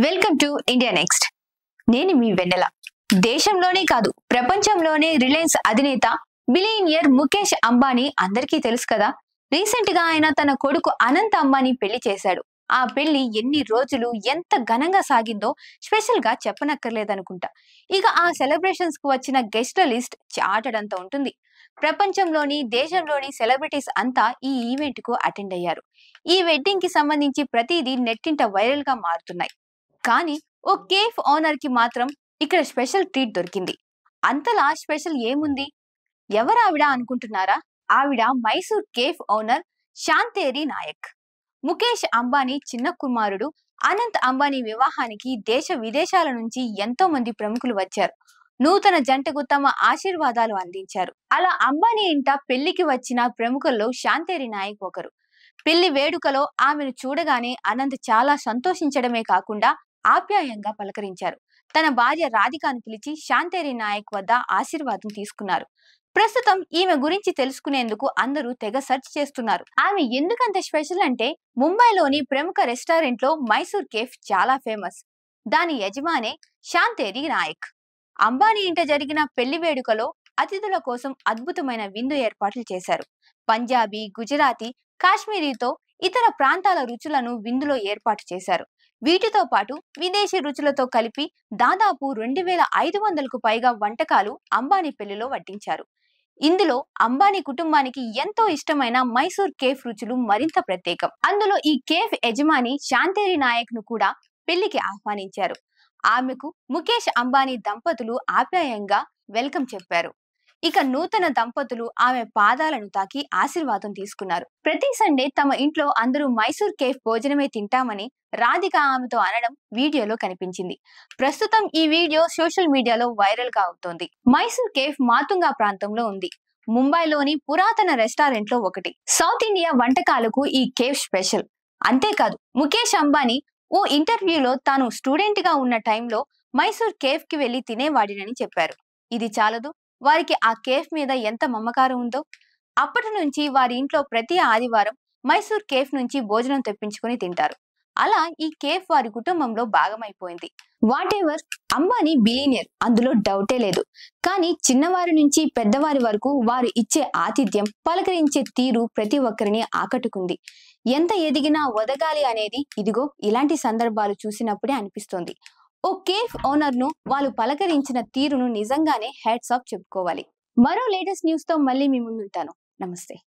Welcome to India next. నేను మీ వెన్నెల. దేశంలోనే కాదు ప్రపంచంలోనే రిలయన్స్ అధినేత బిలియనియర్ ముఖేష్ అంబానీ అందరికీ తెలుసు కదా. రీసెంట్ గా ఆయన తన కొడుకు అనంత్ అంబానీ పెళ్లి చేశాడు. ఆ పెళ్లి ఎన్ని రోజులు ఎంత ఘనంగా సాగిందో స్పెషల్ గా చెప్పనక్కర్లేదనుకుంటా. ఇక ఆ సెలబ్రేషన్స్ కు వచ్చిన గెస్ట్ల లిస్ట్ చాటడంత ఉంటుంది. ప్రపంచంలోని దేశంలోని సెలబ్రిటీస్ అంతా ఈ ఈవెంట్ కు అటెండ్ అయ్యారు. ఈ వెడ్డింగ్ కి సంబంధించి ప్రతిదీ నెట్టింట వైరల్ గా మారుతున్నాయి. కానీ ఓ కేఫ్ ఓనర్ కి మాత్రం ఇక్కడ స్పెషల్ ట్రీట్ దొరికింది. అంతలా స్పెషల్ ఏముంది? ఎవరావిడ అనుకుంటున్నారా? ఆవిడ మైసూర్ కేఫ్ ఓనర్ శాంతేరి నాయక్. ముఖేష్ అంబానీ చిన్న కుమారుడు అనంత్ అంబానీ వివాహానికి దేశ విదేశాల నుంచి ఎంతో మంది ప్రముఖులు వచ్చారు. నూతన జంటకు తమ ఆశీర్వాదాలు అందించారు. అలా అంబానీ ఇంట పెళ్లికి వచ్చిన ప్రముఖుల్లో శాంతేరి నాయక్ ఒకరు. పెళ్లి వేడుకలో ఆమెను చూడగానే అనంత్ చాలా సంతోషించడమే కాకుండా ఆప్యాయంగా పలకరించారు. తన భార్య రాధికాను పిలిచి శాంతేరి నాయక్ వద్ద ఆశీర్వాదం తీసుకున్నారు. ప్రస్తుతం ఈమె గురించి తెలుసుకునేందుకు అందరూ తెగ సెర్చ్ చేస్తున్నారు. ఆమె ఎందుకంత స్పెషల్ అంటే ముంబైలోని ప్రముఖ రెస్టారెంట్ లో మైసూర్ కేఫ్ చాలా ఫేమస్. దాని యజమానే శాంతేరి నాయక్. అంబానీ ఇంట జరిగిన పెళ్లి వేడుకలో అతిథుల కోసం అద్భుతమైన విందు ఏర్పాట్లు చేశారు. పంజాబీ, గుజరాతీ, కాశ్మీరీతో ఇతర ప్రాంతాల రుచులను విందులో ఏర్పాటు చేశారు. వీటితో పాటు విదేశీ రుచులతో కలిపి దాదాపు 2500కు పైగా వంటకాలు అంబానీ పెళ్లిలో వడ్డించారు. ఇందులో అంబానీ కుటుంబానికి ఎంతో ఇష్టమైన మైసూర్ కేఫ్ రుచులు మరింత ప్రత్యేకం. అందులో ఈ కేఫ్ యజమాని శాంతేరి నాయక్ ను కూడా పెళ్లికి ఆహ్వానించారు. ఆమెకు ముఖేష్ అంబానీ దంపతులు ఆప్యాయంగా వెల్కమ్ చెప్పారు. ఇక నూతన దంపతులు ఆమె పాదాలను తాకి ఆశీర్వాదం తీసుకున్నారు. ప్రతి సండే తమ ఇంట్లో అందరూ మైసూర్ కేఫ్ భోజనమే తింటామని రాధిక ఆమెతో అనడం వీడియోలో కనిపించింది. ప్రస్తుతం ఈ వీడియో సోషల్ మీడియాలో వైరల్ గా అవుతోంది. మైసూర్ కేఫ్ మాతుంగా ప్రాంతంలో ఉంది. ముంబైలోని పురాతన రెస్టారెంట్ లో ఒకటి. సౌత్ ఇండియా వంటకాలకు ఈ కేఫ్ స్పెషల్. అంతేకాదు ముఖేష్ అంబానీ ఓ ఇంటర్వ్యూలో తాను స్టూడెంట్ గా ఉన్న టైంలో మైసూర్ కేఫ్ కి వెళ్లి తినేవాడినని చెప్పారు. ఇది చాలదు, వారికి ఆ కేఫ్ మీద ఎంత మమకారం ఉందో. అప్పటి నుంచి వారి ఇంట్లో ప్రతి ఆదివారం మైసూర్ కేఫ్ నుంచి భోజనం తెప్పించుకుని తింటారు. అలా ఈ కేఫ్ వారి కుటుంబంలో భాగమైపోయింది. వాటెవర్, అంబానీ బిలియనియర్, అందులో డౌటే లేదు. కానీ చిన్నవారి నుంచి పెద్దవారి వరకు వారు ఇచ్చే ఆతిథ్యం, పలకరించే తీరు ప్రతి ఒక్కరిని ఆకట్టుకుంది. ఎంత ఎదిగినా వదగాలి అనేది ఇదిగో ఇలాంటి సందర్భాలు చూసినప్పుడే అనిపిస్తోంది. ఓ కేఫ్ ఓనర్ ను వాళ్ళు పలకరించిన తీరును నిజంగానే హ్యాట్స్ ఆఫ్ చెప్పుకోవాలి. మరో లేటెస్ట్ న్యూస్ తో మళ్ళీ మీ ముందుంటాను. నమస్తే.